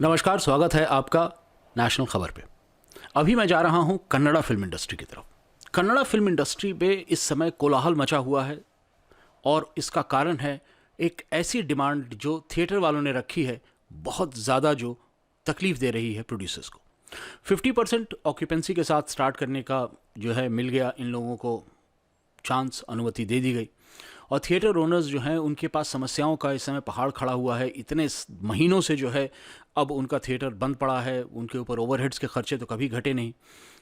नमस्कार, स्वागत है आपका नेशनल खबर पे। अभी मैं जा रहा हूं कन्नड़ा फिल्म इंडस्ट्री की तरफ। कन्नड़ा फिल्म इंडस्ट्री पे इस समय कोलाहल मचा हुआ है और इसका कारण है एक ऐसी डिमांड जो थिएटर वालों ने रखी है, बहुत ज़्यादा, जो तकलीफ दे रही है प्रोड्यूसर्स को। 50% ऑक्यूपेंसी के साथ स्टार्ट करने का जो है मिल गया इन लोगों को चांस, अनुमति दे दी गई। और थिएटर ओनर्स जो हैं उनके पास समस्याओं का इस समय पहाड़ खड़ा हुआ है। इतने महीनों से जो है अब उनका थिएटर बंद पड़ा है, उनके ऊपर ओवरहेड्स के खर्चे तो कभी घटे नहीं।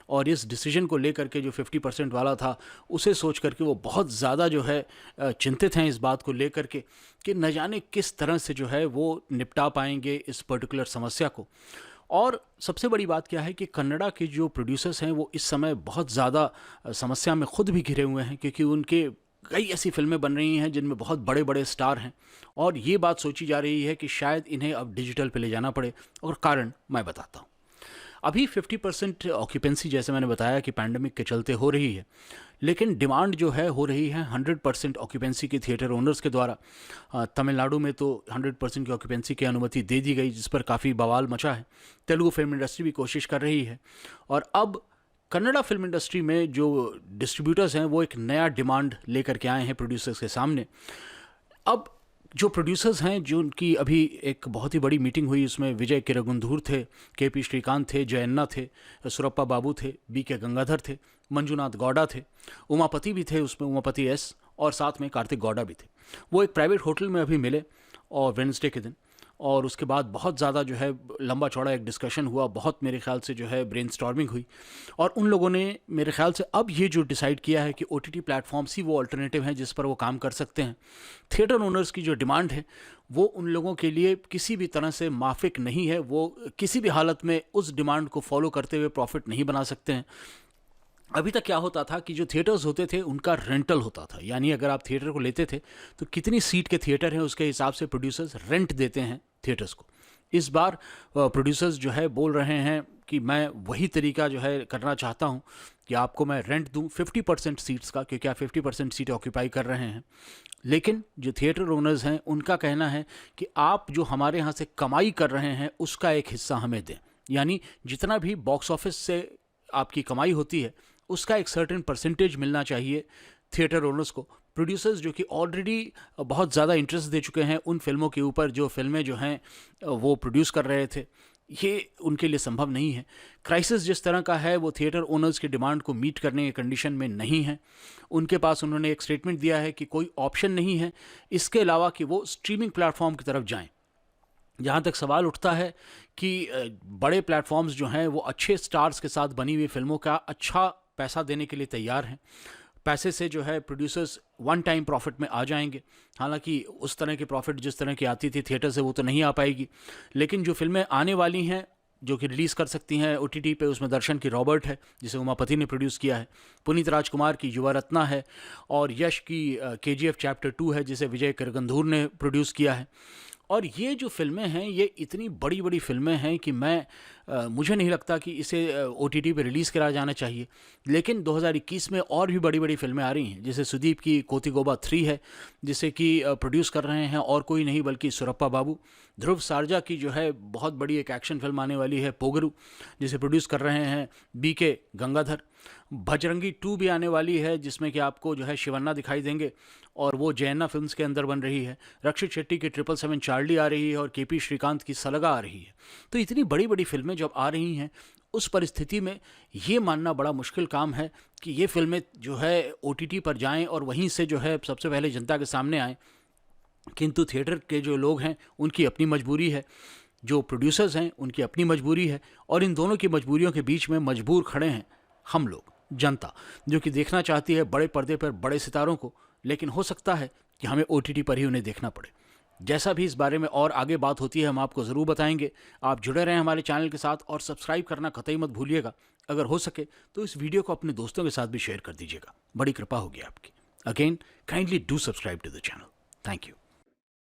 और इस डिसीजन को लेकर के जो 50% वाला था, उसे सोच करके वो बहुत ज़्यादा जो है चिंतित हैं इस बात को लेकर के कि न जाने किस तरह से जो है वो निपटा पाएंगे इस पर्टिकुलर समस्या को। और सबसे बड़ी बात क्या है कि कन्नड़ा के जो प्रोड्यूसर्स हैं वो इस समय बहुत ज़्यादा समस्या में खुद भी घिरे हुए हैं, क्योंकि उनके कई ऐसी फिल्में बन रही हैं जिनमें बहुत बड़े बड़े स्टार हैं और ये बात सोची जा रही है कि शायद इन्हें अब डिजिटल पे ले जाना पड़े। और कारण मैं बताता हूँ। अभी 50% ऑक्यूपेंसी, जैसे मैंने बताया, कि पैंडमिक के चलते हो रही है, लेकिन डिमांड जो है हो रही है 100% ऑक्यूपेंसी की थिएटर ओनर्स के द्वारा। तमिलनाडु में तो 100% की ऑक्यूपेंसी की अनुमति दे दी गई, जिस पर काफ़ी बवाल मचा है। तेलुगु फिल्म इंडस्ट्री भी कोशिश कर रही है। और अब कन्नड़ा फिल्म इंडस्ट्री में जो डिस्ट्रीब्यूटर्स हैं वो एक नया डिमांड लेकर के आए हैं प्रोड्यूसर्स के सामने। अब जो प्रोड्यूसर्स हैं, जो उनकी अभी एक बहुत ही बड़ी मीटिंग हुई, उसमें विजय किरगुंधूर थे, केपी श्रीकांत थे, जयन्ना थे, सुरप्पा बाबू थे, बीके गंगाधर थे, मंजुनाथ गौड़ा थे, उमापति भी थे उसमें, उमापति एस, और साथ में कार्तिक गौड़ा भी थे। वो एक प्राइवेट होटल में अभी मिले और वेडनेसडे के दिन, और उसके बाद बहुत ज़्यादा जो है लंबा चौड़ा एक डिस्कशन हुआ, बहुत मेरे ख्याल से जो है ब्रेनस्टॉर्मिंग हुई। और उन लोगों ने मेरे ख्याल से अब ये जो डिसाइड किया है कि ओटीटी प्लेटफॉर्म्स ही वो अल्टरनेटिव हैं जिस पर वो काम कर सकते हैं। थिएटर ओनर्स की जो डिमांड है वो उन लोगों के लिए किसी भी तरह से माफिक नहीं है। वो किसी भी हालत में उस डिमांड को फॉलो करते हुए प्रॉफिट नहीं बना सकते हैं। अभी तक क्या होता था कि जो थिएटर्स होते थे उनका रेंटल होता था, यानी अगर आप थिएटर को लेते थे तो कितनी सीट के थिएटर हैं उसके हिसाब से प्रोड्यूसर्स रेंट देते हैं थिएटर्स को। इस बार प्रोड्यूसर्स जो है बोल रहे हैं कि मैं वही तरीका जो है करना चाहता हूं कि आपको मैं रेंट दूं 50% सीट्स का, क्योंकि आप 50% सीट ऑक्यूपाई कर रहे हैं। लेकिन जो थिएटर ओनर्स हैं उनका कहना है कि आप जो हमारे यहाँ से कमाई कर रहे हैं उसका एक हिस्सा हमें दें, यानी जितना भी बॉक्स ऑफिस से आपकी कमाई होती है उसका एक सर्टेन परसेंटेज मिलना चाहिए थिएटर ओनर्स को। प्रोड्यूसर्स जो कि ऑलरेडी बहुत ज़्यादा इंटरेस्ट दे चुके हैं उन फिल्मों के ऊपर, जो फिल्में जो हैं वो प्रोड्यूस कर रहे थे, ये उनके लिए संभव नहीं है। क्राइसिस जिस तरह का है वो थिएटर ओनर्स की डिमांड को मीट करने के कंडीशन में नहीं है। उनके पास, उन्होंने एक स्टेटमेंट दिया है कि कोई ऑप्शन नहीं है इसके अलावा कि वो स्ट्रीमिंग प्लेटफॉर्म की तरफ जाएं। जहाँ तक सवाल उठता है कि बड़े प्लेटफॉर्म्स जो हैं वो अच्छे स्टार्स के साथ बनी हुई फिल्मों का अच्छा पैसा देने के लिए तैयार हैं। पैसे से जो है प्रोड्यूसर्स वन टाइम प्रॉफिट में आ जाएंगे। हालांकि उस तरह की प्रॉफिट जिस तरह की आती थी थिएटर से वो तो नहीं आ पाएगी, लेकिन जो फिल्में आने वाली हैं जो कि रिलीज़ कर सकती हैं ओटीटी पे, उसमें दर्शन की रॉबर्ट है जिसे उमापति ने प्रोड्यूस किया है, पुनीत राजकुमार की युवा रत्ना है, और यश की केजीएफ चैप्टर 2 है जिसे विजय किरगंधूर ने प्रोड्यूस किया है। और ये जो फिल्में हैं ये इतनी बड़ी बड़ी फिल्में हैं कि मुझे नहीं लगता कि इसे ओटीटी पे रिलीज़ करा जाना चाहिए। लेकिन 2021 में और भी बड़ी बड़ी फिल्में आ रही हैं, जैसे सुदीप की कोतिगोबा 3 है जिसे कि प्रोड्यूस कर रहे हैं और कोई नहीं बल्कि सुरप्पा बाबू। ध्रुव सारजा की जो है बहुत बड़ी एक एक्शन फिल्म आने वाली है पोगरू, जिसे प्रोड्यूस कर रहे हैं बीके गंगाधर। भजरंगी 2 भी आने वाली है जिसमें कि आपको जो है शिवन्ना दिखाई देंगे और वो जयन्ना फिल्म्स के अंदर बन रही है। रक्षित शेट्टी की 777 चार्ली आ रही है और केपी श्रीकांत की सलगा आ रही है। तो इतनी बड़ी बड़ी फिल्में जब आ रही हैं उस परिस्थिति में ये मानना बड़ा मुश्किल काम है कि ये फिल्में जो है ओटीटी पर जाएं और वहीं से जो है सबसे पहले जनता के सामने आएँ। किंतु थिएटर के जो लोग हैं उनकी अपनी मजबूरी है, जो प्रोड्यूसर्स हैं उनकी अपनी मजबूरी है, और इन दोनों की मजबूरियों के बीच में मजबूर खड़े हैं हम लोग, जनता, जो कि देखना चाहती है बड़े पर्दे पर बड़े सितारों को, लेकिन हो सकता है कि हमें ओटीटी पर ही उन्हें देखना पड़े। जैसा भी इस बारे में और आगे बात होती है हम आपको ज़रूर बताएंगे। आप जुड़े रहें हमारे चैनल के साथ और सब्सक्राइब करना कतई मत भूलिएगा। अगर हो सके तो इस वीडियो को अपने दोस्तों के साथ भी शेयर कर दीजिएगा, बड़ी कृपा होगी आपकी। Again, kindly do subscribe to the channel. Thank you.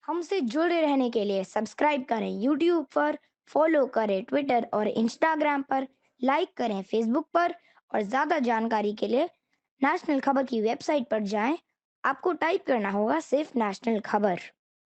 हमसे जुड़े रहने के लिए सब्सक्राइब करें यूट्यूब पर, फॉलो करें ट्विटर और इंस्टाग्राम पर, लाइक करें फेसबुक पर, और ज़्यादा जानकारी के लिए नेशनल खबर की वेबसाइट पर जाएं। आपको टाइप करना होगा सिर्फ नेशनल खबर।